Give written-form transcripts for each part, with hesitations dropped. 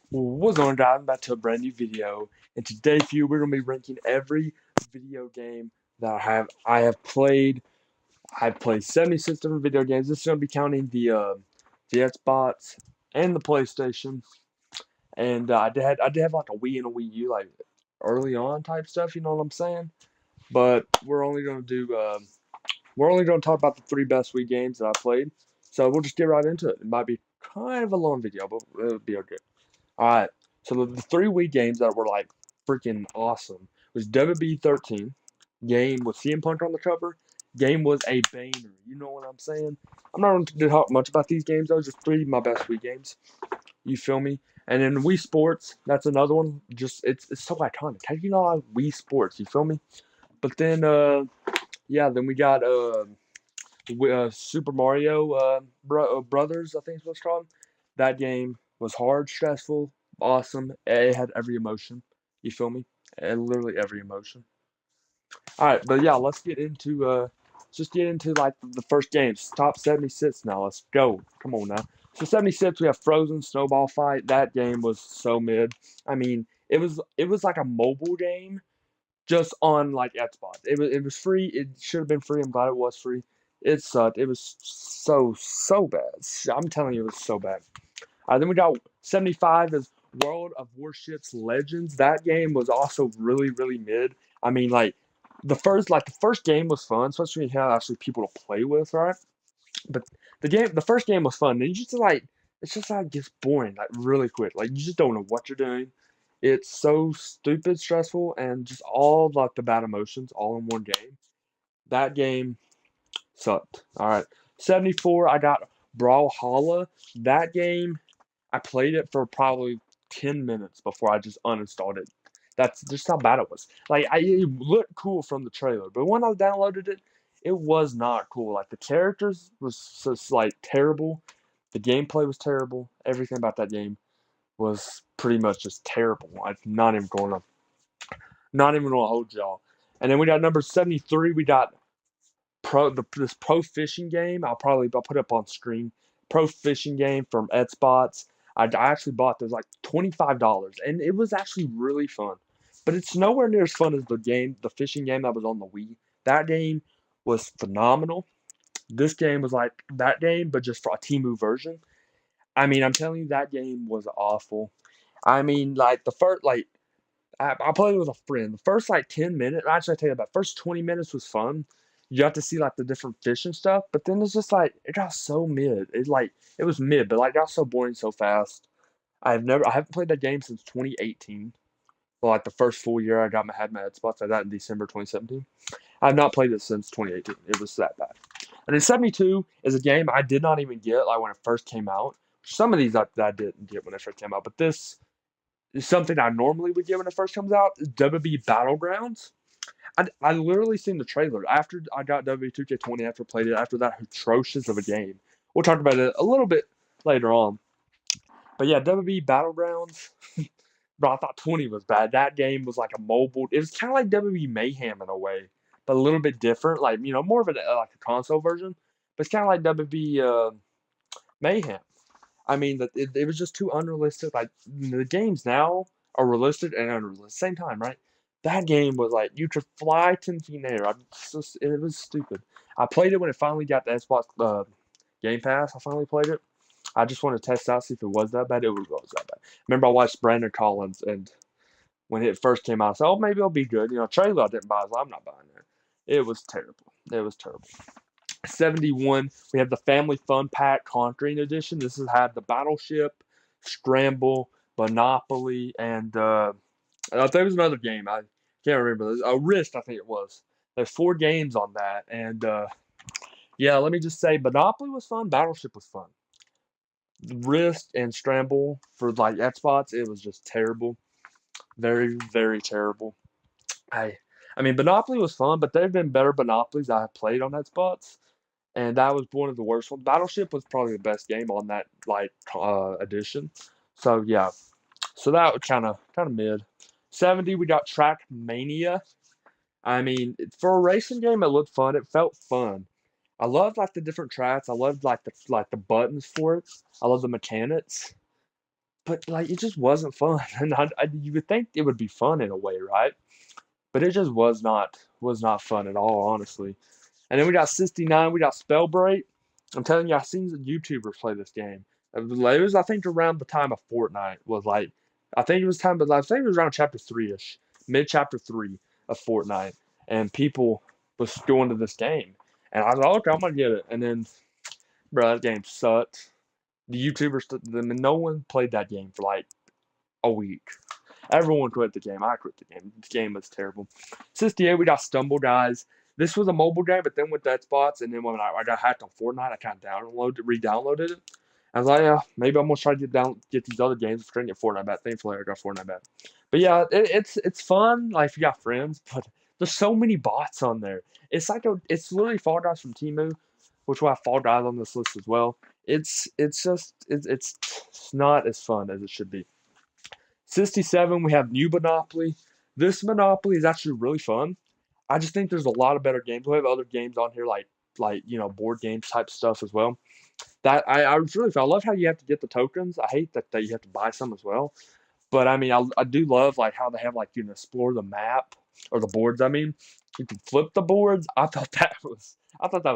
What's going on, guys? Back to a brand new video. And today for you, we're gonna be ranking every video game that I have played. I've played 76 different video games. This is gonna be counting the Xbox and the PlayStation. And I did have like a Wii and a Wii U like early on type stuff. You know what I'm saying? But we're only gonna talk about the three best Wii games that I played. So we'll just get right into it. It might be kind of a long video, but it'll be okay. All right. So the three Wii games that were like freaking awesome was WWE 13. Game with CM Punk on the cover. Game was a banger. You know what I'm saying? I'm not going to talk much about these games though. Just three of my best Wii games. You feel me? And then Wii Sports, that's another one. Just it's so iconic. How do you know I like Wii Sports? You feel me? But then then we got Super Mario Brothers, I think is what it's called. That game was hard, stressful, awesome. It had every emotion. You feel me? And literally every emotion. All right, but yeah, let's just get into like the first games. Top 76 now. Let's go. Come on now. So 76, we have Frozen Snowball Fight. That game was so mid. I mean, it was like a mobile game just on like Xbox. It was free. It should have been free. I'm glad it was free. It sucked. It was so bad. I'm telling you, it was so bad. Then we got 75 is World of Warships Legends. That game was also really mid. I mean, the first game was fun, especially when you had actually people to play with, right? But the first game was fun. And you just like it's just like gets boring like really quick. Like you just don't know what you're doing. It's so stupid, stressful, and just all like the bad emotions all in one game. That game sucked. All right, 74. I got Brawlhalla. That game I played it for probably 10 minutes before I just uninstalled it. That's just how bad it was. It looked cool from the trailer, but when I downloaded it, it was not cool. Like the characters was just like terrible. The gameplay was terrible. Everything about that game was pretty much just terrible. I'm not even gonna hold y'all. And then we got number 73. We got this pro fishing game. I'll put it up on screen. Pro fishing game from Xbox. I actually bought this like $25, and it was actually really fun. But it's nowhere near as fun as the fishing game that was on the Wii. That game was phenomenal. This game was like that game, but just for a Temu version. I mean, I'm telling you, that game was awful. I mean, like the first, like I played with a friend. The first like 10 minutes, actually, I tell you about first 20 minutes was fun. You got to see like the different fish and stuff, but then it's just like it got so mid. It was mid, but like got so boring so fast. I haven't played that game since 2018. Well, like the first full year had my Xbox. I got in December 2017. I've not played it since 2018. It was that bad. And then 72 is a game I did not even get like when it first came out. Some of these I didn't get when it first came out, but this is something I normally would get when it first comes out. WWE Battlegrounds. I literally seen the trailer after I got WWE 2K20 after I played it after that atrocious of a game. We'll talk about it a little bit later on. But yeah, WWE Battlegrounds. Bro, I thought 20 was bad. That game was like a mobile. It was kind of like WWE Mayhem in a way, but a little bit different. Like more of like a console version. But it's kind of like WWE Mayhem. I mean, it was just too unrealistic. Like the games now are realistic and unrealistic at the same time, right? That game was like you could fly 10 feet in the air. It was stupid. I played it when it finally got the Xbox Game Pass. I finally played it. I just wanted to test out see if it was that bad. It was that bad. Remember, I watched Brandon Collins, and when it first came out, I said, "Oh, maybe it'll be good." Trailer I didn't buy, so I'm not buying it. It was terrible. It was terrible. 71, we have the Family Fun Pack Conquering Edition. This has had the Battleship, Scramble, Monopoly, and there was another game. I can't remember. A Risk, I think it was. There's 4 games on that. And yeah, let me just say Monopoly was fun. Battleship was fun. Risk and Scramble for like Xbox, it was just terrible. Very terrible. I I mean, Monopoly was fun, but there have been better Monopolies I have played on Xbox, and that was one of the worst ones. Battleship was probably the best game on that edition. So yeah, so that was kind of mid. 70, we got Trackmania. I mean, for a racing game, it looked fun. It felt fun. I loved like the different tracks. I loved like the buttons for it. I love the mechanics. but like it just wasn't fun. And you would think it would be fun in a way, right? But it just was not fun at all, honestly. And then we got 69. We got Spellbreak. I'm telling you, I've seen the YouTubers play this game. It was, I think, around the time of Fortnite. Was like, I think it was time, but I think it was around chapter 3-ish, mid chapter 3 of Fortnite, and people was going to this game, and I was like, okay, I'm gonna get it. And then, bro, that game sucked. The YouTubers, no one played that game for like a week. Everyone quit the game. I quit the game. The game was terrible. 68, we got Stumble Guys. This was a mobile game, but then with that spots, and then when I got hacked on Fortnite, I kind of re-downloaded it. I was like, yeah, maybe I'm gonna try to get these other games. I'm trying to get Fortnite back. Thankfully, I got Fortnite back. But yeah, it's fun. Like if you got friends, but there's so many bots on there. It's literally Fall Guys from Temu, which will have Fall Guys on this list as well. It's not as fun as it should be. 67, we have New Monopoly. This Monopoly is actually really fun. I just think there's a lot of better games. We have other games on here like board games type stuff as well. That I was really fun. I love how you have to get the tokens. I hate that you have to buy some as well. But I mean, I do love like how they have like you can explore the map or the boards. I mean, you can flip the boards. I thought that was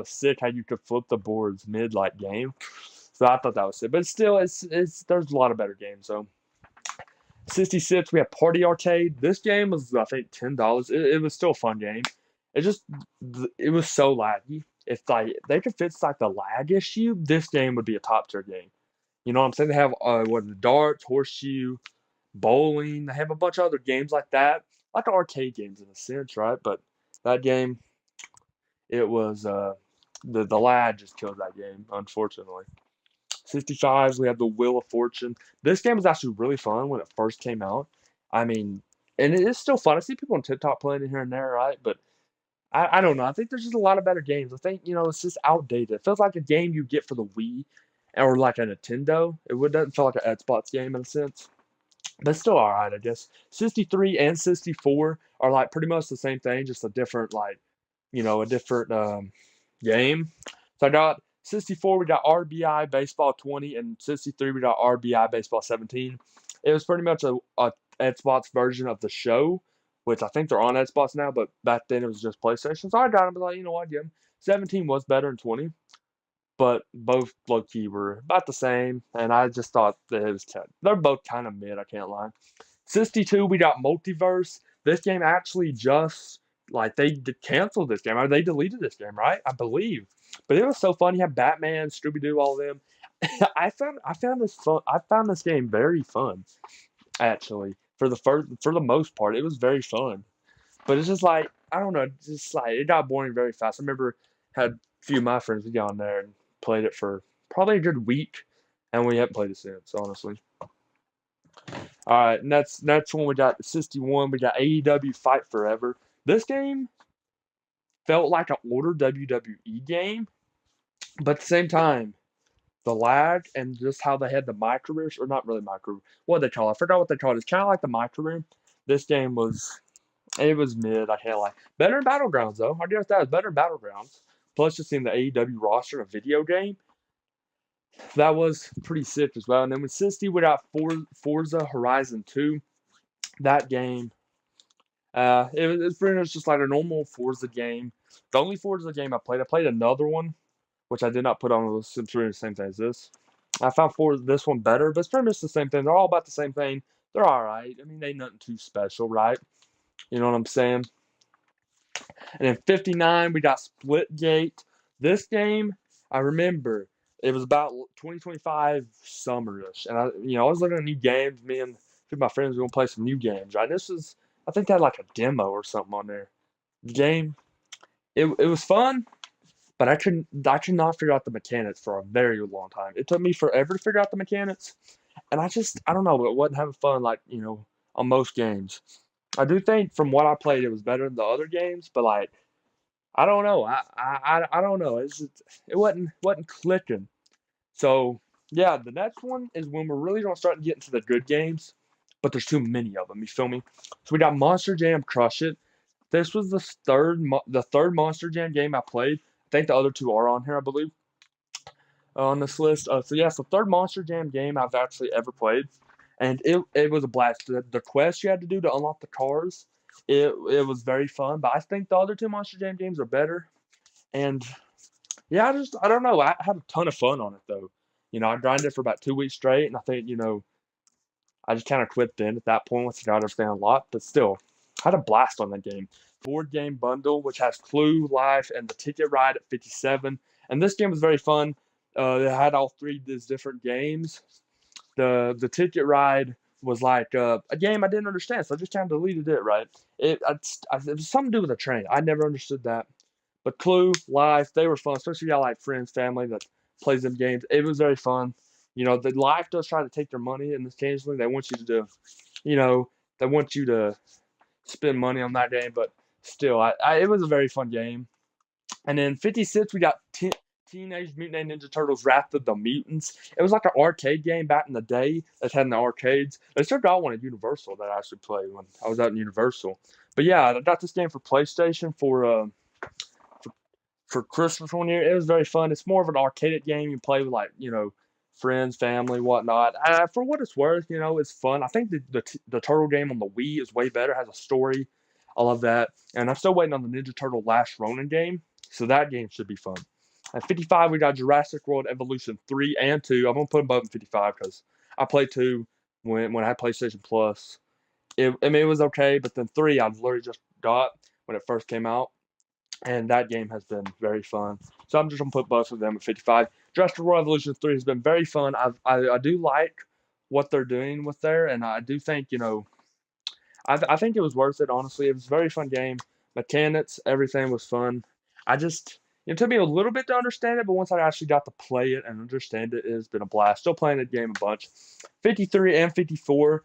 sick how you could flip the boards mid like game. So I thought that was sick. But still, it's there's a lot of better games. So 66, we have Party Arcade. This game was, I think, $10. It was still a fun game. It was so laggy. If like they could fix like the lag issue, this game would be a top tier game. You know what I'm saying? They have the darts, horseshoe, bowling. They have a bunch of other games like that, like arcade games in a sense, right? But that game, it was the lag just killed that game, unfortunately. 65s, we have the Wheel of Fortune. This game was actually really fun when it first came out. I mean, and it is still fun. I see people on TikTok playing it here and there, right? But I don't know. I think there's just a lot of better games. I think, it's just outdated. It feels like a game you get for the Wii or like a Nintendo. Doesn't feel like an Xbox game in a sense. But it's still alright, I guess. 63 and 64 are like pretty much the same thing, just a different game. So I got 64, we got RBI Baseball 20, and 63, we got RBI Baseball 17. It was pretty much a Xbox version of the show, which I think they're on Xbox now, but back then it was just PlayStation. So I got them, but like, you know what, give them. 17 was better than 20, but both low key were about the same, and I just thought that it was 10. They're both kind of mid, I can't lie. 62, we got Multiverse. This game actually just like they canceled this game, or they deleted this game, right? I believe. But it was so fun. You have Batman, Scooby Doo, all of them. I found this game very fun, actually. For the most part, it was very fun. But it's just like I don't know, just like it got boring very fast. I remember had a few of my friends we got on there and played it for probably a good week, and we haven't played it since, honestly. All right, next one we got 61. We got AEW Fight Forever. This game felt like an older WWE game, but at the same time, the lag and just how they had the micro rooms, or not really micro, what they call it? I forgot what they call it. It's kind of like the micro room. This game was mid. I can't lie. Better than Battlegrounds though. I guess that was better than Battlegrounds. Plus, just seeing the AEW roster in a video game, that was pretty sick as well. And then with 60, we got Forza Horizon 2. That game, it was pretty much just like a normal Forza game. The only Forza game I played another one, which I did not put on the list. It's really the same thing as this. I found this one better, but it's pretty much the same thing. They're all about the same thing. They're all right. I mean, they ain't nothing too special, right? You know what I'm saying? And then 59, we got Splitgate. This game, I remember, it was about 2025 summerish, and I was looking at new games. Me and two of my friends were gonna play some new games. Right? I think they had like a demo or something on there. The game, it was fun, but I could not figure out the mechanics for a very long time. It took me forever to figure out the mechanics, and I don't know, it wasn't having fun like on most games. I do think from what I played, it was better than the other games, but like I don't know. I don't know. It wasn't clicking. So yeah, the next one is when we're really gonna start to get into the good games, but there's too many of them. You feel me? So we got Monster Jam Crush It. This was the third Monster Jam game I played. I think the other two are on here, I believe, on this list. So yeah, it's the third Monster Jam game I've actually ever played. and it was a blast. The quest you had to do to unlock the cars, it was very fun. But I think the other two Monster Jam games are better. And yeah, I don't know. I had a ton of fun on it though. I grinded it for about 2 weeks straight, and I think I just kind of quit then at that point once I got everything unlocked. But still, I had a blast on that game. Board game bundle, which has Clue, Life, and the Ticket Ride at 57. And this game was very fun. It had all three of these different games. The Ticket Ride was like a game I didn't understand, so I just kind of deleted it. Right? It was something to do with a train. I never understood that. But Clue, Life, they were fun, especially if you got like friends, family that plays them games. It was very fun. The Life does try to take their money in this occasionally. They want you to do, you know, they want you to spend money on that game, but still, it was a very fun game. And then 56, we got Teenage Mutant Ninja Turtles Wrath of the Mutants. It was like an arcade game back in the day that had in the arcades. They still got one at Universal that I actually played when I was out in Universal. But yeah, I got this game for PlayStation for Christmas one year. It was very fun. It's more of an arcade game. You play with friends, family, whatnot. For what it's worth, it's fun. I think the Turtle game on the Wii is way better. It has a story. I love that. And I'm still waiting on the Ninja Turtle Last Ronin game. So that game should be fun. At 55, we got Jurassic World Evolution 3 and 2. I'm going to put them both in 55 because I played 2 when I had PlayStation Plus. It was okay, but then 3 I literally just got when it first came out. And that game has been very fun. So I'm just going to put both of them at 55. Jurassic World Evolution 3 has been very fun. I do like what they're doing with there, and I do think, I think it was worth it, honestly. It was a very fun game. Mechanics, everything was fun. It took me a little bit to understand it, but once I actually got to play it and understand it, it's been a blast. Still playing the game a bunch. 53 and 54,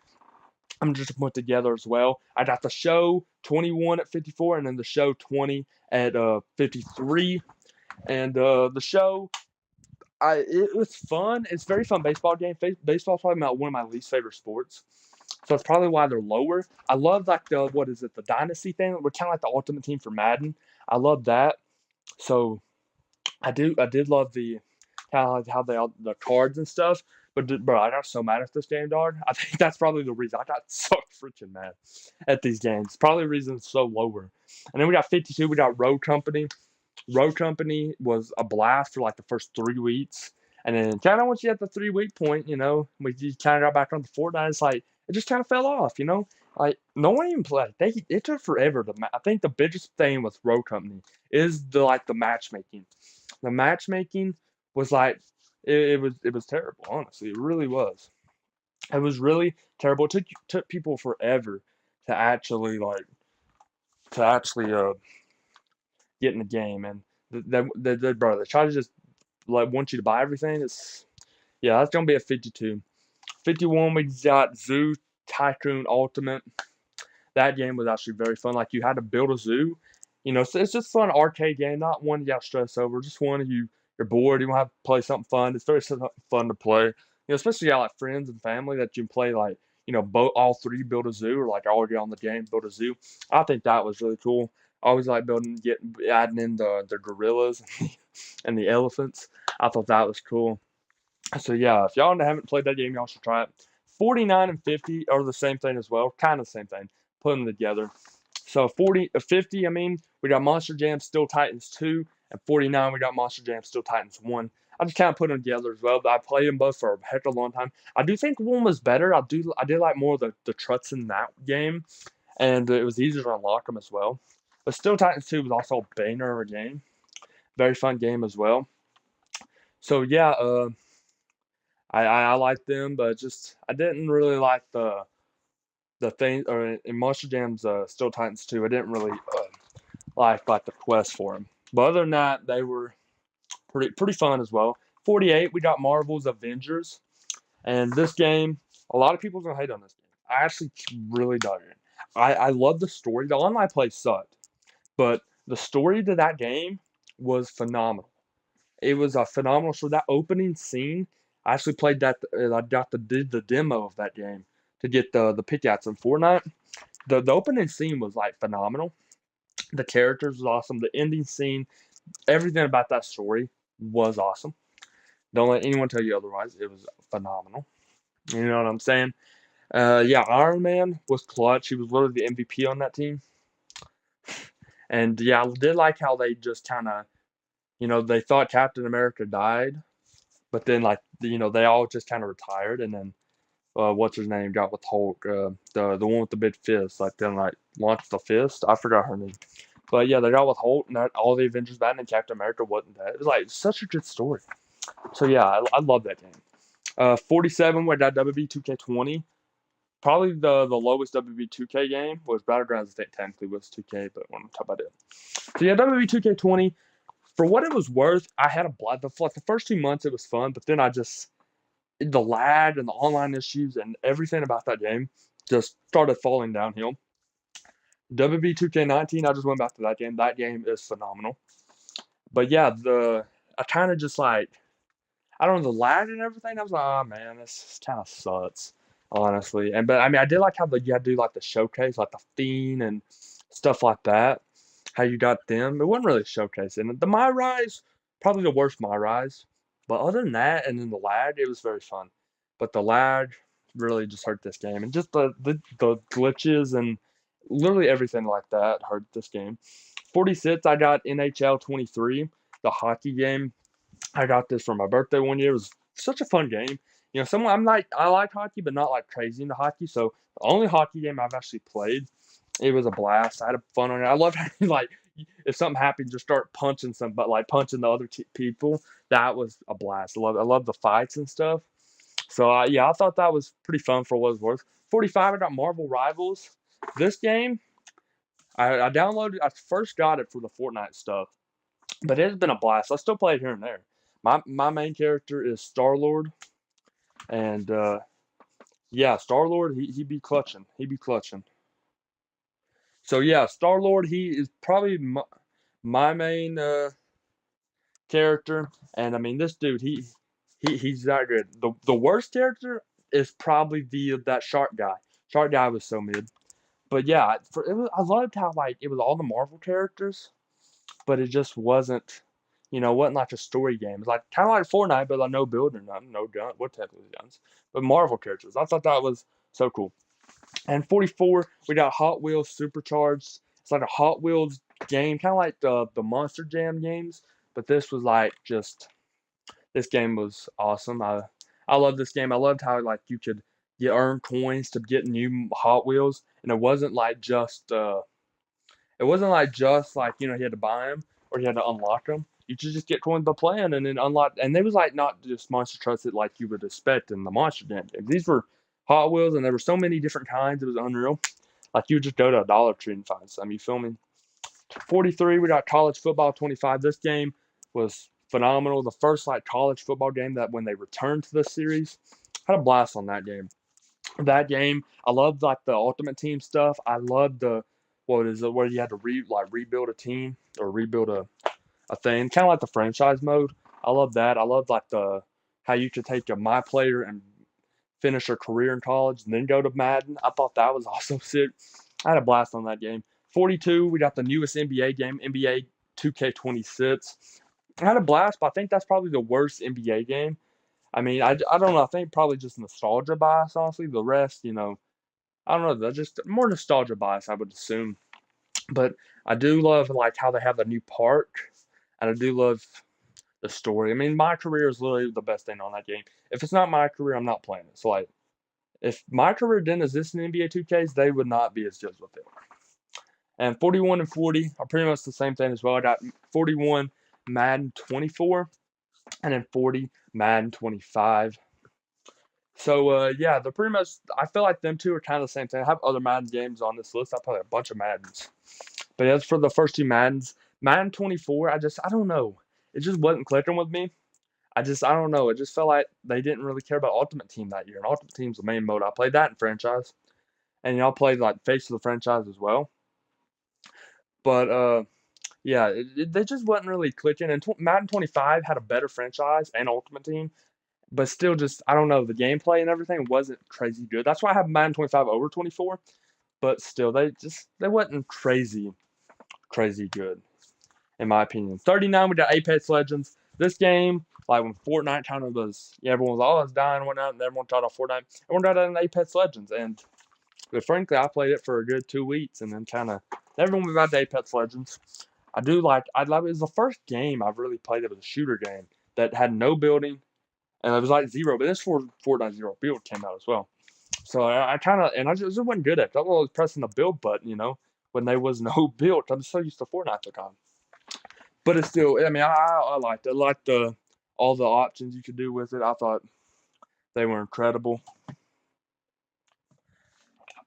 I'm just put together as well. I got the show 21 at 54, and then the show 20 at 53. And the show, it was fun. It's a very fun baseball game. Baseball's probably one of my least favorite sports. So that's probably why they're lower. I love the dynasty thing. We're kind of like the ultimate team for Madden. I love that. So I did love the kind of like how they all the cards and stuff. But bro, I got so mad at this game, dog. I think that's probably the reason I got so freaking mad at these games. Probably the reason it's so lower. And then we got 52. We got Road Company. Road Company was a blast for like the first 3 weeks. And then kind of once you hit the 3 week point, we kind of got back on the Fortnite. It's like it just kind of fell off. Like no one even played. It took forever to. I think the biggest thing with Road Company is the matchmaking. The matchmaking was like it was terrible. Honestly, it really was. It was really terrible. It took people forever to actually get in the game, and bro, they try to just want you to buy everything. Yeah, that's gonna be a 52. 51, we got Zoo Tycoon Ultimate. That game was actually very fun. Like you had to build a zoo. So it's just a fun arcade game, not one you got to stress over. Just one you're bored, you want to have to play something fun. It's very fun to play. Especially like friends and family that you can play both all three build a zoo or like already on the game build a zoo. I think that was really cool. I always like adding in the gorillas and the elephants. I thought that was cool. So yeah, if y'all haven't played that game, y'all should try it. 49 and 50 are the same thing as well, kind of the same thing. Put them together. So 50, I mean, we got Monster Jam Steel Titans 2, and 49, we got Monster Jam Steel Titans 1. I just kind of put them together as well, but I played them both for a heck of a long time. I do think one was better. I did like more of the trucks in that game, and it was easier to unlock them as well. But Steel Titans 2 was also a banger of a game. Very fun game as well. So yeah, I liked them, but just I didn't really like the thing or in Monster Jam's Steel Titans 2. I didn't really like the quest for them. But other than that, they were pretty fun as well. 48, we got Marvel's Avengers, and this game, a lot of people are gonna hate on this game. I actually really dug it. I love the story. The online play sucked, but the story to that game was phenomenal. It was a phenomenal. So that opening scene, I actually played that. I did the demo of that game to get the pickaxe in Fortnite. The opening scene was like phenomenal. The characters was awesome. The ending scene, everything about that story was awesome. Don't let anyone tell you otherwise. It was phenomenal. You know what I'm saying? Yeah, Iron Man was clutch. He was literally the MVP on that team. And yeah, I did like how they just kind of, they thought Captain America died, but then like they all just kind of retired, and then what's his name got with Hulk, the one with the big fist, like then like launched the fist. I forgot her name, but yeah, they got with Hulk, and that, all the Avengers bad, and Captain America wasn't that. It was like such a good story. So yeah, I love that game. 47 with that WB 2K20. Probably the lowest WB 2K game was Battlegrounds. I think technically was 2K, but when I'm talking about it. So yeah, WB 2K20. For what it was worth, I had a blast. Like the first 2 months, it was fun, but then I just the lag and the online issues and everything about that game just started falling downhill. WB 2K19, I just went back to that game. That game is phenomenal. But yeah, I kind of just like I don't know the lag and everything. I was like, oh man, this kind of sucks, honestly. But I mean, I did like how you had to do like the showcase, like the Fiend and stuff like that. How you got them? It wasn't really showcasing. The My Rise, probably the worst My Rise. But other than that, and then the lag, it was very fun. But the lag really just hurt this game, and just the glitches and literally everything like that hurt this game. 46, I got NHL 23, the hockey game. I got this for my birthday one year. It was such a fun game. Someone I like hockey, but not like crazy into hockey. So the only hockey game I've actually played, it was a blast. I had fun on it. I love how like if something happened, just start punching but like punching the other people. That was a blast. I love the fights and stuff. So yeah, I thought that was pretty fun for what it was worth. 45, I got Marvel Rivals. This game, I downloaded. I first got it for the Fortnite stuff, but it's been a blast. I still play it here and there. My main character is Star Lord, and yeah, Star Lord he be clutching. He be clutching. So yeah, Star Lord he is probably my main character, and I mean this dude he's that good. The worst character is probably that shark guy. Shark guy was so mid, but yeah, I loved how like it was all the Marvel characters, but it just wasn't like a story game. It's like kind of like Fortnite, but like no building, nothing, no gun, what technically guns, but Marvel characters. I thought that was so cool. And 44, we got Hot Wheels Supercharged. It's like a Hot Wheels game, kind of like the Monster Jam games, but this was like just this game was awesome. I love this game. I loved how like you earn coins to get new Hot Wheels, and it wasn't like just like you had to buy them or you had to unlock them. You could just get coins by playing and then unlock. And they was like not just monster trucks that like you would expect in the Monster Jam game. These were Hot Wheels, and there were so many different kinds. It was unreal. Like you would just go to a Dollar Tree and find some. You feel me? 43. We got College Football 25. This game was phenomenal. The first like college football game that when they returned to the series, had a blast on that game. That game, I loved like the Ultimate Team stuff. I loved the what is it where you had to rebuild a team or rebuild a thing, kind of like the franchise mode. I love that. I love like the how you could take a my player and finish their career in college and then go to Madden. I thought that was also sick. I had a blast on that game. 42, we got the newest NBA game, NBA 2K26. I had a blast, but I think that's probably the worst NBA game. I mean, I don't know. I think probably just nostalgia bias, honestly. The rest, I don't know. They're just more nostalgia bias, I would assume. But I do love like how they have the new park, and I do love the story. I mean, my career is literally the best thing on that game. If it's not my career, I'm not playing it. So like, if my career didn't exist in NBA 2Ks, they would not be as good with it. And 41 and 40 are pretty much the same thing as well. I got 41 Madden 24, and then 40 Madden 25. So yeah, they're pretty much. I feel like them two are kind of the same thing. I have other Madden games on this list. I play a bunch of Maddens, but as for the first two Maddens, Madden 24, I don't know. It just wasn't clicking with me. I don't know. It just felt like they didn't really care about Ultimate Team that year. And Ultimate Team's the main mode. I played that in franchise, and y'all played like Face of the Franchise as well. But yeah, they just wasn't really clicking. And Madden 25 had a better franchise and Ultimate Team, but still, just I don't know. The gameplay and everything wasn't crazy good. That's why I have Madden 25 over 24. But still, they wasn't crazy good in my opinion. 39, we got Apex Legends. This game Like when Fortnite kind of was, yeah, everyone was all was dying and whatnot, and everyone tried out Fortnite. Everyone tried out in Apex Legends, and but frankly, I played it for a good 2 weeks, and then kind of never went back to Apex Legends. I love it. It was the first game I've really played that was a shooter game that had no building, and it was like zero. But this Fortnite Zero Build came out as well. So I kind of, and I just wasn't good at it. I was pressing the build button, when there was no build. I'm so used to Fortnite at the time. But it's still, I mean, I liked it. I liked all the options you could do with it. I thought they were incredible.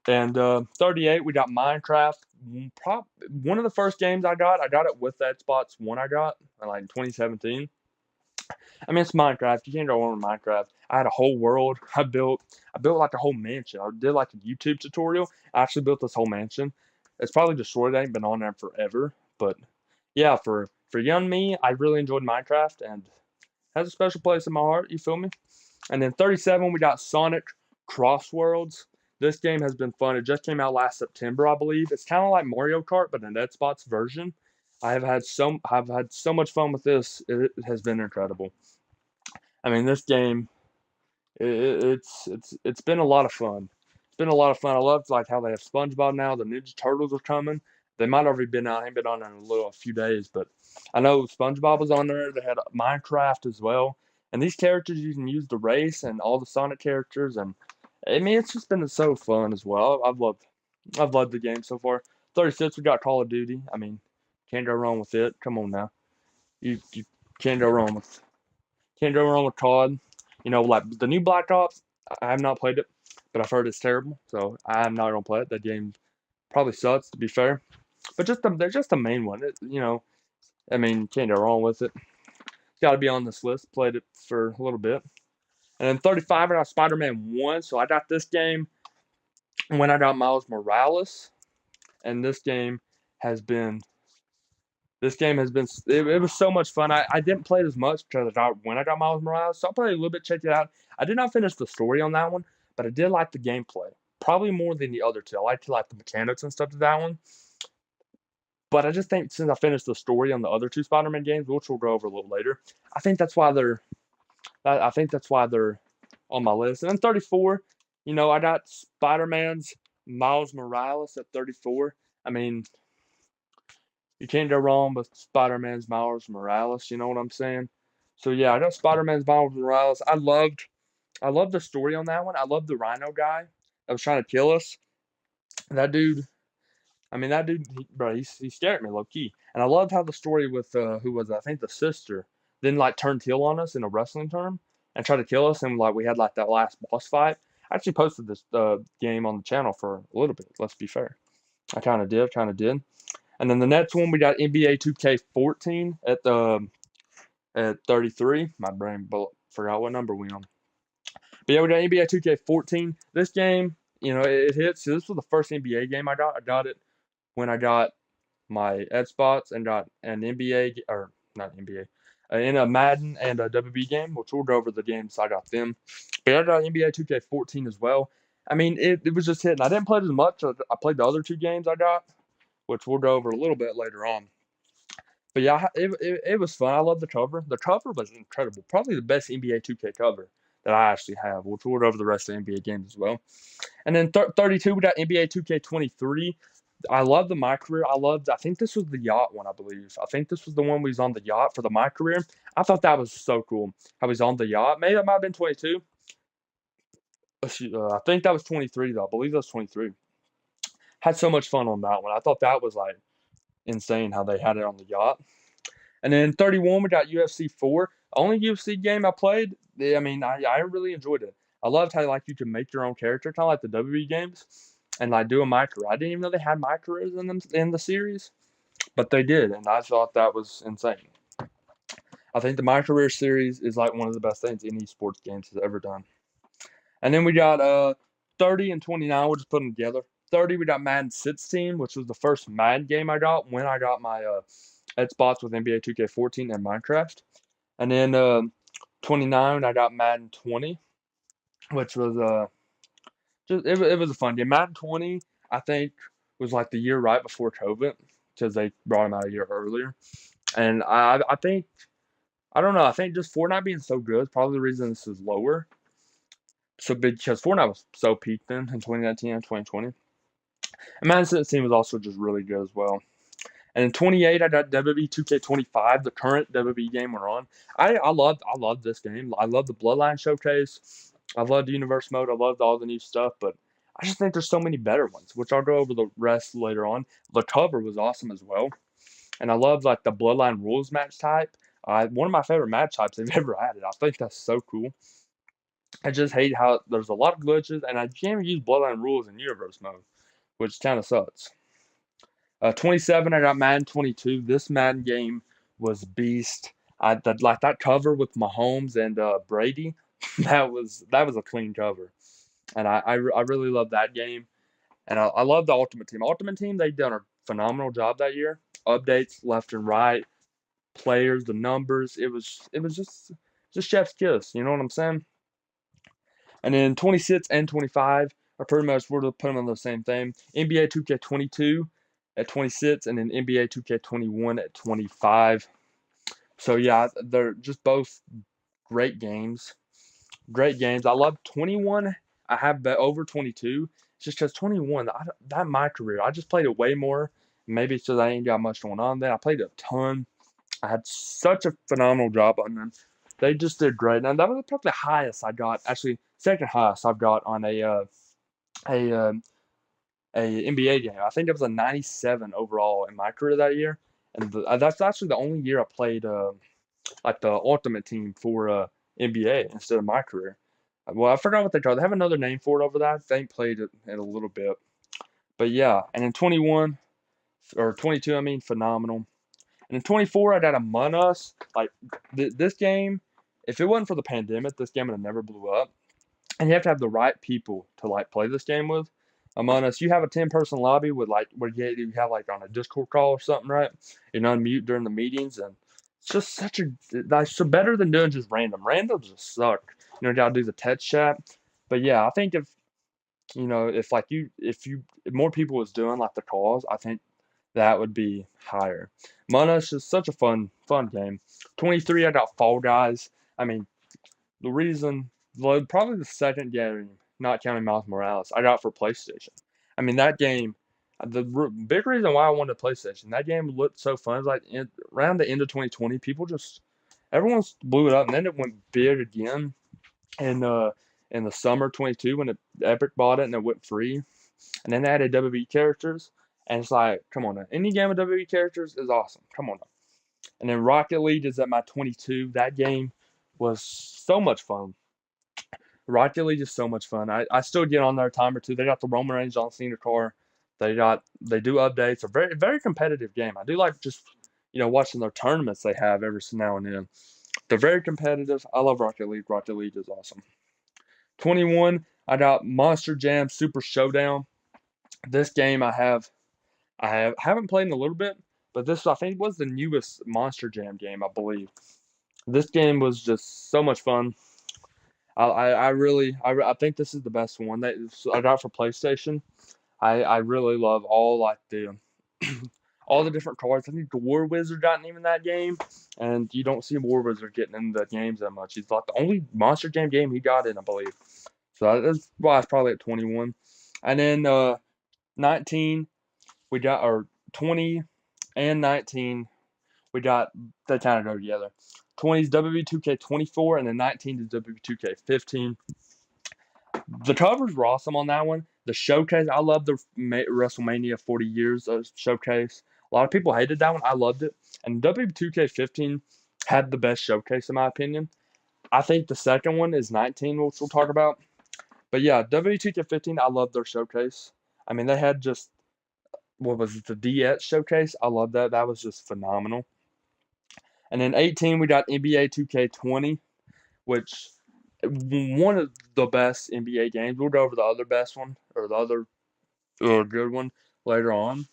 And 38, we got Minecraft. One of the first games I got it with Xbox One I got, like in 2017. I mean, it's Minecraft. You can't go wrong with Minecraft. I had a whole world. I built like a whole mansion. I did like a YouTube tutorial. I actually built this whole mansion. It's probably destroyed. It ain't been on there forever. But yeah, for young me, I really enjoyed Minecraft and has a special place in my heart. You feel me? And then 37, we got Sonic Crossworlds. This game has been fun. It just came out last September, I believe. It's kind of like Mario Kart, but an Xbox version. I've had so much fun with this. It has been incredible. I mean, this game, it's been a lot of fun. It's been a lot of fun. I love like how they have SpongeBob now. The Ninja Turtles are coming. They might have already been out. I ain't been on there in a few days, but I know SpongeBob was on there. They had Minecraft as well. And these characters you can use to race, and all the Sonic characters, and I mean it's just been so fun as well. I've loved the game so far. 36, we got Call of Duty. I mean, can't go wrong with it. Come on now, you can't go wrong with COD. Like the new Black Ops. I have not played it, but I've heard it's terrible, so I'm not gonna play it. That game probably sucks, to be fair. But they're just the main one. I mean, can't go wrong with it. Got to be on this list. Played it for a little bit. And then 35, I got Spider-Man 1. So I got this game when I got Miles Morales. And this game has been, it was so much fun. I didn't play it as much because when I got Miles Morales. So I played a little bit, checked it out. I did not finish the story on that one, but I did like the gameplay. Probably more than the other two. I liked the mechanics and stuff to that one. But I just think since I finished the story on the other two Spider-Man games, which we'll go over a little later, I think that's why they're on my list. And then 34, I got Spider-Man's Miles Morales at 34. I mean, you can't go wrong with Spider-Man's Miles Morales. You know what I'm saying? So yeah, I got Spider-Man's Miles Morales. I loved the story on that one. I loved the Rhino guy that was trying to kill us. That dude. I mean, that dude, he scared me low key. And I loved how the story with who was it? I think the sister then like turned heel on us in a wrestling term and tried to kill us. And like we had like that last boss fight. I actually posted this game on the channel for a little bit. Let's be fair. I kind of did. And then the next one we got NBA 2K14 at 33. My brain forgot what number we on. But yeah, we got NBA 2K14. This game, it hits. So this was the first NBA game I got. I got it when I got my Xbox and got an NBA, or not NBA, in a Madden and a WB game, which we'll go over the games I got them. But I got NBA 2K14 as well. I mean, it was just hitting. I didn't play it as much. I played the other two games I got, which we'll go over a little bit later on. But yeah, it was fun. I love the cover. The cover was incredible. Probably the best NBA 2K cover that I actually have. We'll go over the rest of the NBA games as well. And then 32, we got NBA 2K23. I love the My Career. I think this was the yacht one, I believe. I think this was the one where he's on the yacht for the My Career. I thought that was so cool. How he's on the yacht. Maybe that might have been 22. I think that was 23, though. I believe that was 23. Had so much fun on that one. I thought that was like insane how they had it on the yacht. And then 31, we got UFC 4. Only UFC game I played. I mean, I really enjoyed it. I loved how like you could make your own character, kind of like the WWE games, and like do a My Career. I didn't even know they had My Careers in the series, but they did, and I thought that was insane. I think the My Career series is like one of the best things any sports games has ever done. And then we got 30 and 29. We'll just put them together. 30, we got Madden 16, which was the first Madden game I got when I got my Xbox with NBA 2K14 and Minecraft. And then 29, I got Madden 20, which was it was a fun game. Madden 20, I think, was like the year right before COVID because they brought him out a year earlier. And I think I don't know. I think just Fortnite being so good is probably the reason this is lower. So because Fortnite was so peaked then in 2019 and 2020. And Madden team was also just really good as well. And in 28, I got WWE 2K25, the current WWE game we're on. I loved this game. I love the Bloodline Showcase. I love the Universe mode. I loved all the new stuff, but I just think there's so many better ones, which I'll go over the rest later on. The cover was awesome as well, and I love like the Bloodline rules match type. One of my favorite match types they've ever added. I think that's so cool. I just hate how there's a lot of glitches, and I can't use Bloodline rules in Universe mode, which kind of sucks. 27, I got Madden 22. This Madden game was beast. Like that cover with Mahomes and Brady. That was a clean cover, and I really love that game. And I love the Ultimate Team. Ultimate Team, they've done a phenomenal job that year. Updates left and right, players, the numbers. It was just chef's kiss. You know what I'm saying? And then 26 and 25 are pretty much we're put them on the same thing. NBA 2K22 at 26, and then NBA 2K21 at 25. So yeah, they're just both great games. Great games. I love 21. I have over 22. It's just because 21, that my career. I just played it way more. Maybe it's because I ain't got much going on there. I played a ton. I had such a phenomenal job on them. They just did great. And that was probably the highest I got. Actually, second highest I've got on a uh, a NBA game. I think it was a 97 overall in my career that year, and that's actually the only year I played like the Ultimate Team for NBA instead of my career. Well, I forgot what they call it. They have another name for it over there. I think played it in a little bit, but yeah. And in 21 or 22, I mean, phenomenal. And in 24, I got Among Us. Like this game, if it wasn't for the pandemic, this game would have never blew up. And you have to have the right people to like play this game with. Among Us, you have a 10-person lobby with like where you have like on a Discord call or something, right? You unmute during the meetings, and it's just such a that's so better than doing just random. Random just suck. You gotta do the text chat. But yeah, I think if like if more people was doing like the calls, I think that would be higher. Among Us is such a fun game. 23, I got Fall Guys. I mean, the reason, well, probably the second game, not counting Miles Morales, I got for PlayStation. I mean, that game, big reason why I wanted PlayStation, that game looked so fun. It was like around the end of 2020, everyone blew it up, and then it went big again in the summer 22 when Epic bought it and it went free. And then they added WWE characters, and it's like, come on now. Any game with WWE characters is awesome. Come on now. And then Rocket League is at my 22. That game was so much fun. Rocket League is so much fun. I still get on there a time or two. They got the Roman Reigns John Cena car. They do updates. A very competitive game. I do like just watching their tournaments they have every now and then. They're very competitive. I love Rocket League. Rocket League is awesome. 21. I got Monster Jam Super Showdown. This game I haven't played in a little bit, but this I think was the newest Monster Jam game I believe. This game was just so much fun. I think this is the best one that I got for PlayStation. I really love all like the all the different cards. I think the War Wizard got in that game, and you don't see War Wizard getting in the games that much. He's like the only Monster Jam game he got in, I believe. So that's why it's probably at 21. And then 19, we got or 20 and 19, we got they kind of go together. 20 is WWE 2K24, and then 19 is WWE 2K15. The covers were awesome on that one. The showcase, I love the WrestleMania 40 years showcase. A lot of people hated that one. I loved it. And WWE 2K15 had the best showcase, in my opinion. I think the second one is 19, which we'll talk about. But yeah, WWE 2K15, I love their showcase. I mean, they had just, what was it, the DX showcase? I love that. That was just phenomenal. And then 18, we got NBA 2K20, which one of the best NBA games. We'll go over the other best one or the other good one later on.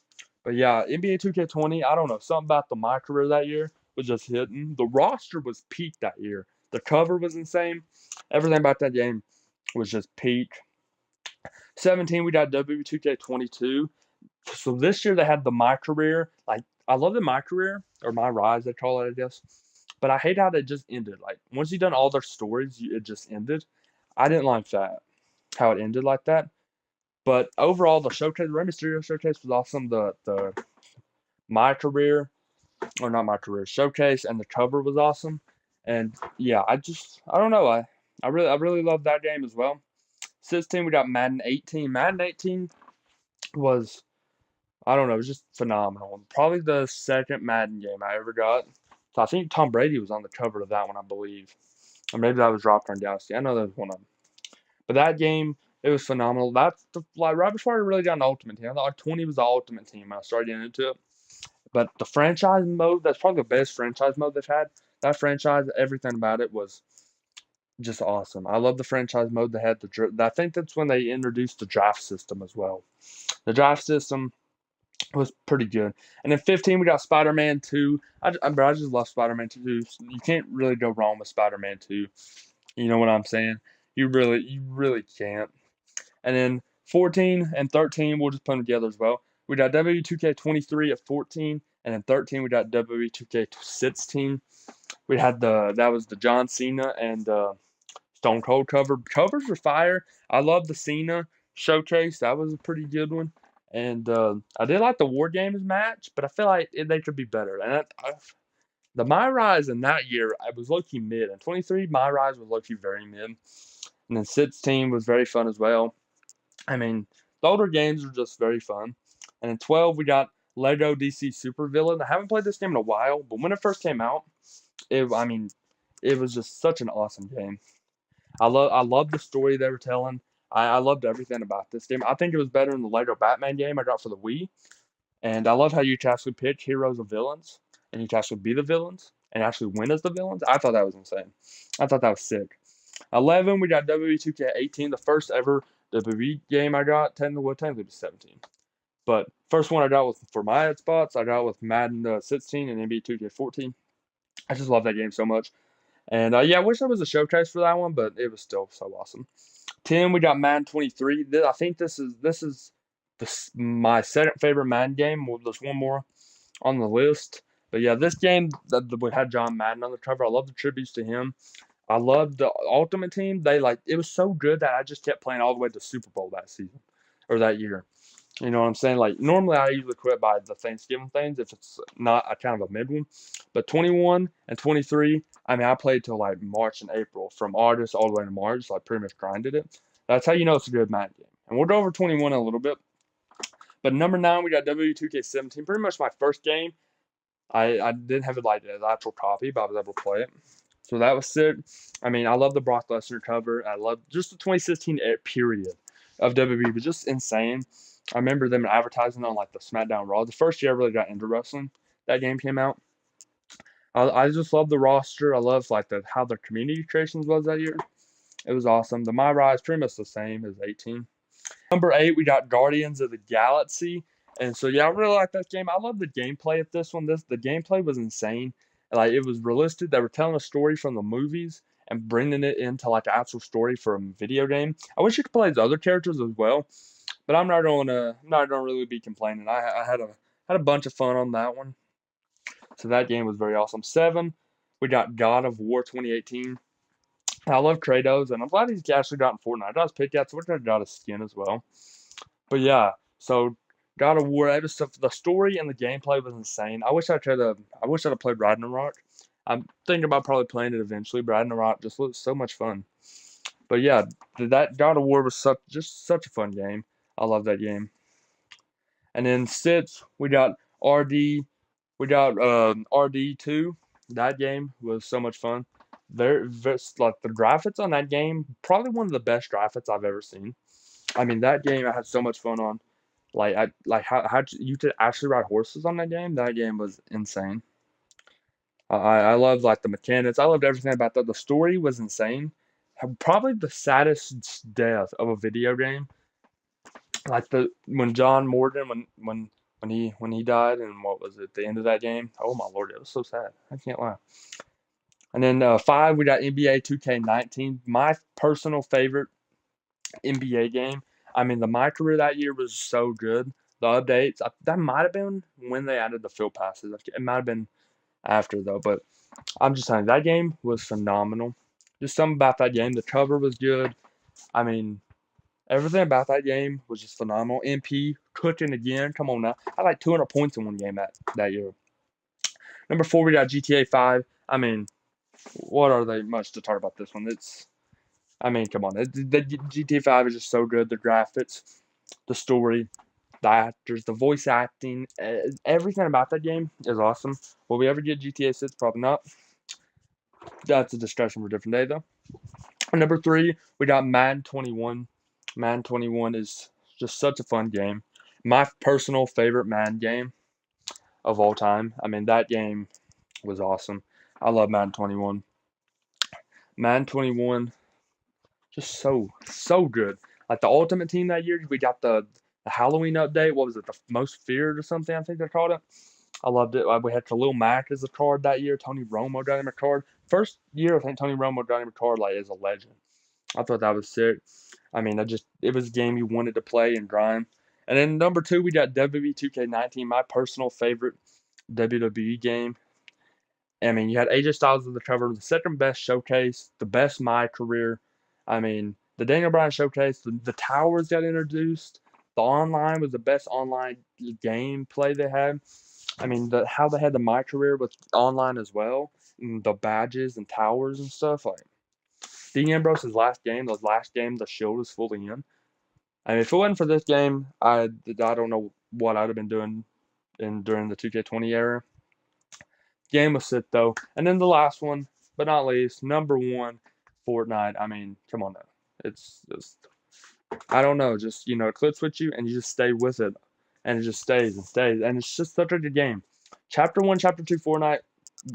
But yeah, NBA 2K20, I don't know. Something about my career that year was just hitting. The roster was peak that year. The cover was insane. Everything about that game was just peak. 17, we got W2K22. So this year they had the My Career. Like, I love the My Career, or My Rise, they call it, I guess. But I hate how they just ended. Like once you done all their stories, it just ended. I didn't like that how it ended like that. But overall, the showcase, Rey Mysterio showcase was awesome. The my career or not my career showcase and the cover was awesome. And yeah, I don't know. I really love that game as well. 16 we got Madden 18. Madden 18 was I don't know, it was just phenomenal. Probably the second Madden game I ever got. So I think Tom Brady was on the cover of that one, I believe. Or maybe that was Rock Gronkowski. I know that was one of them. But that game, it was phenomenal. That's like right before I really got an Ultimate Team. I thought 20 was the Ultimate Team. I started getting into it. But the franchise mode, that's probably the best franchise mode they've had. That franchise, everything about it was just awesome. I love the franchise mode. They had I think that's when they introduced the draft system as well. The draft system was pretty good. And then 15, we got Spider-Man 2. I just love Spider-Man 2. You can't really go wrong with Spider-Man 2. You know what I'm saying? You really can't. And then 14 and 13, we'll just put them together as well. We got W2K23 at 14, and then 13 we got W2K16. We had that was the John Cena and Stone Cold cover. Covers were fire. I love the Cena showcase. That was a pretty good one. And I did like the War Games match, but I feel like they could be better. And the My Rise in that year, I was low-key mid. And 23, My Rise was low-key very mid. And then 16 was very fun as well. I mean, the older games are just very fun. And in 12, we got Lego DC Super Villain. I haven't played this game in a while, but when it first came out, I mean, it was just such an awesome game. I love the story they were telling. I loved everything about this game. I think it was better than the Lego Batman game I got for the Wii. And I love how you can actually pick heroes and villains, and you can actually be the villains and actually win as the villains. I thought that was insane. I thought that was sick. 11, we got WWE2K18, the first ever WWE game I got. Technically it was 17. But first one I got was for my spots. I got with Madden 16 and NBA 2K14. I just love that game so much. And yeah, I wish there was a showcase for that one, but it was still so awesome. 10, we got Madden 23. I think this is my second favorite Madden game. Well, there's one more on the list. But yeah, this game that we had John Madden on the cover. I love the tributes to him. I loved the Ultimate Team. It was so good that I just kept playing all the way to Super Bowl that season or that year. You know what I'm saying? Like normally I usually quit by the Thanksgiving things if it's not a kind of a mid one. But 21 and 23, I mean I played till like March and April, from August all the way to March. So I pretty much grinded it. That's how you know it's a good Madden game. And we'll go over 21 in a little bit. But number 9, we got W2K17. Pretty much my first game. I didn't have it like an actual copy, but I was able to play it. So that was sick. I mean, I love the Brock Lesnar cover. I love just the 2016 period of WWE was just insane. I remember them advertising on like the SmackDown Raw. The first year I really got into wrestling, that game came out. I just love the roster. I love like how the community creations was that year. It was awesome. The My Rise pretty much the same as 18. Number 8, we got Guardians of the Galaxy. And so yeah, I really like that game. I love the gameplay of this one. The gameplay was insane. Like it was realistic. They were telling a story from the movies and bringing it into like an actual story for a video game. I wish you could play as other characters as well, but I'm not gonna really be complaining. I had a bunch of fun on that one. So that game was very awesome. 7, we got God of War 2018. I love Kratos, and I'm glad he's actually gotten Fortnite. I got his pickaxe, which I got his skin as well. But yeah, so God of War, the story and the gameplay was insane. I wish I'd have played Ragnarok. I'm thinking about probably playing it eventually, but Ragnarok just looks so much fun. But yeah, that God of War was such a fun game. I love that game. And then 6, we got RD, we got RD2. That game was so much fun. Like the graphics on that game, probably one of the best graphics I've ever seen. I mean, that game I had so much fun on. How you could actually ride horses on that game. That game was insane. I loved like the mechanics. I loved everything about that. The story was insane. Probably the saddest death of a video game, like the when John Morgan when he died, and what was it, the end of that game? Oh my lord, it was so sad. I can't lie. And then 5, we got NBA 2K19, my personal favorite NBA game. I mean, my career that year was so good. The updates, that might have been when they added the field passes. It might have been, after though. But I'm just saying that game was phenomenal. Just something about that game. The cover was good. I mean, everything about that game was just phenomenal. MP cooking again. Come on now. I like 200 points in one game that year. Number 4, we got GTA 5. I mean, what are they much to talk about this one? I mean, come on. The GTA 5 is just so good. The graphics, the story, the actors, the voice acting, everything about that game is awesome. Will we ever get GTA 6? Probably not. That's a discussion for a different day, though. Number 3, we got Madden 21. Madden 21 is just such a fun game. My personal favorite Madden game of all time. I mean, that game was awesome. I love Madden 21. Madden 21, just so good. Like the Ultimate Team that year, we got the Halloween update. What was it? The Most Feared or something? I think they called it. I loved it. We had Khalil Mack as a card that year. Tony Romo got him a card. First year, I think Tony Romo got him a card like as a legend. I thought that was sick. I mean, it was a game you wanted to play and grind. And then number 2, we got WWE 2K19, my personal favorite WWE game. I mean, you had AJ Styles on the cover, the second best showcase, the best my career. I mean, the Daniel Bryan showcase, the towers got introduced. The online was the best online gameplay they had. I mean, how they had the my career with online as well, and the badges and towers and stuff. Like Dean Ambrose's last game, the Shield was fully in. I mean, if it wasn't for this game, I don't know what I'd have been doing during the 2K20 era. Game was sick though. And then the last one, but not least, number 1, Fortnite. I mean, come on now. It's just, I don't know, just, it clicks with you and you just stay with it. And it just stays and stays. And it's just such a good game. Chapter 1, Chapter 2 Fortnite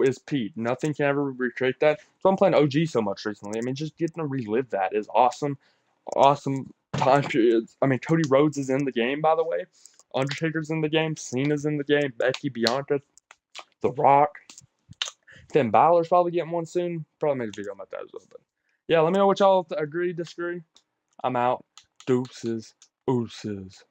is peak. Nothing can ever recreate that. So I'm playing OG so much recently. I mean, just getting to relive that is awesome. Awesome time periods. I mean, Cody Rhodes is in the game, by the way. Undertaker's in the game. Cena's in the game. Becky, Bianca, The Rock. Finn Balor's probably getting one soon. Probably make a video about that as well. But yeah, let me know what y'all agree, disagree. I'm out. Deuces. Ooses.